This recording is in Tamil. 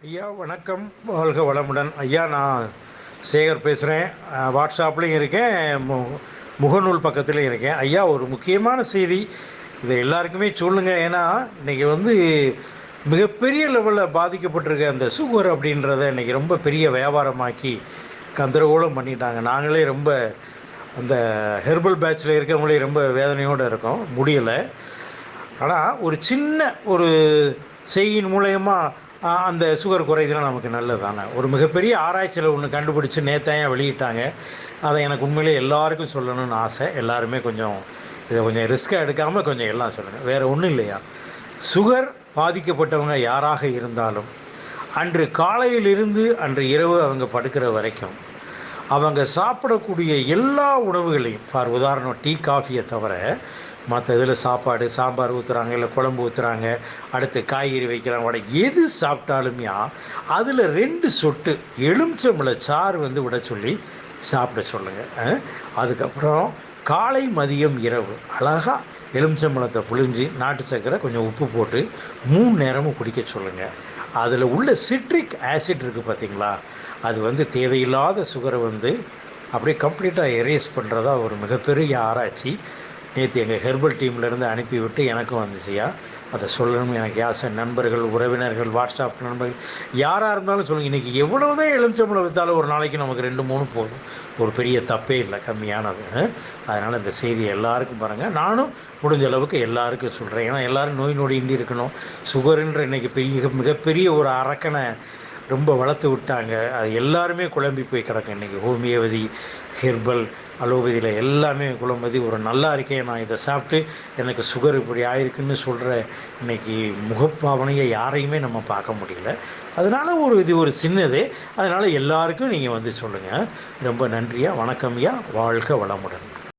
ஐயா வணக்கம், வாழ்க வளமுடன். ஐயா நான் சேகர் பேசுகிறேன். வாட்ஸ்அப்லேயும் இருக்கேன், முகநூல் பக்கத்துலேயும் இருக்கேன். ஐயா ஒரு முக்கியமான செய்தி, இதை எல்லாருக்குமே சொல்லுங்கள். ஏன்னா இன்றைக்கி மிகப்பெரிய லெவலில் பாதிக்கப்பட்டிருக்க அந்த சுகர் அப்படின்றத இன்றைக்கி ரொம்ப பெரிய வியாபாரமாக்கி கந்தரகோலம் பண்ணிட்டாங்க. நாங்களே ரொம்ப அந்த ஹெர்பல் பேட்சில் இருக்கவங்களே ரொம்ப வேதனையோடு இருக்கோம், முடியலை. ஆனால் ஒரு சின்ன ஒரு செய்யின் மூலயமா அந்த சுகர் குறைதலாம் நமக்கு நல்லது தானே. ஒரு மிகப்பெரிய ஆராய்ச்சியில் ஒன்று கண்டுபிடிச்சி நேற்றையாக வெளியிட்டாங்க. அதை எனக்கு உண்மையிலே எல்லாருக்கும் சொல்லணும்னு ஆசை. எல்லாருமே இதை கொஞ்சம் ரிஸ்க்காக எடுக்காமல் கொஞ்சம் எல்லாம் சொல்லுங்கள். வேறு ஒன்றும் இல்லையா, சுகர் பாதிக்கப்பட்டவங்க யாராக இருந்தாலும் அன்று காலையிலிருந்து அன்று இரவு அவங்க படுக்கிற வரைக்கும் அவங்க சாப்பிடக்கூடிய எல்லா உணவுகளையும், ஃபார் உதாரணம் டீ காஃபியை தவிர மற்ற இதில் சாப்பாடு சாம்பார் ஊற்றுறாங்க, இல்லை குழம்பு ஊற்றுறாங்க, அடுத்து காய்கறி வைக்கிறாங்க, வடை எது சாப்பிட்டாலுமே அதில் 2 சொட்டு எலுமிச்சம்பழ சாறு விட சொல்லி சாப்பிட சொல்லுங்கள். அதுக்கப்புறம் காலை மதியம் இரவு அழகாக எலுமிச்சம்பழத்தை புழிஞ்சு நாட்டு சர்க்கரை கொஞ்சம் உப்பு போட்டு 3 நேரமும் குடிக்க சொல்லுங்கள். அதில் உள்ள சிட்ரிக் ஆசிட் இருக்குது பார்த்தீங்களா, அது தேவையில்லாத சுகரை அப்படியே கம்ப்ளீட்டாக எரேஸ் பண்ணுறதா ஒரு மிகப்பெரிய ஆராய்ச்சி நேற்று எங்கள் ஹெர்பல் டீம்லேருந்து அனுப்பிவிட்டு எனக்கும் வந்துச்சுயா. அதை சொல்லணும் எனக்கு ஆசை. நண்பர்கள், உறவினர்கள், வாட்ஸ்அப் நண்பர்கள் யாராக இருந்தாலும் சொல்லுங்கள். இன்றைக்கி எவ்வளோ தான் எலுமிச்சம்பழம் விற்றாலும் ஒரு நாளைக்கு நமக்கு 2-3 போதும், ஒரு பெரிய தப்பே இல்லை, கம்மியானது. அதனால் இந்த செய்தியை எல்லாருக்கும் பாருங்கள். நானும் முடிஞ்ச அளவுக்கு எல்லாருக்கும் சொல்கிறேன். ஏன்னா எல்லோரும் நோய் நொடியின்றி இருக்கணும். சுகருன்ற இன்றைக்கி மிகப்பெரிய ஒரு அரக்கனை ரொம்ப வளர்த்து விட்டாங்க. அது எல்லாருமே குழம்பி போய் கிடக்கும். இன்றைக்கி ஹோமியோபதி, ஹெர்பல், அலோபதியில் எல்லாமே குழம்பதி. ஒரு நல்லா இருக்கேன், நான் இதை சாப்பிட்டு எனக்கு சுகர் இப்படி ஆயிருக்குன்னு சொல்கிற இன்றைக்கி முகப்பாவனையை யாரையுமே நம்ம பார்க்க முடியல. அதனால் இது ஒரு சின்னது. அதனால் எல்லாருக்கும் நீங்கள் சொல்லுங்கள். ரொம்ப நன்றியா, வணக்கம்யா, வாழ்க வளமுடன்.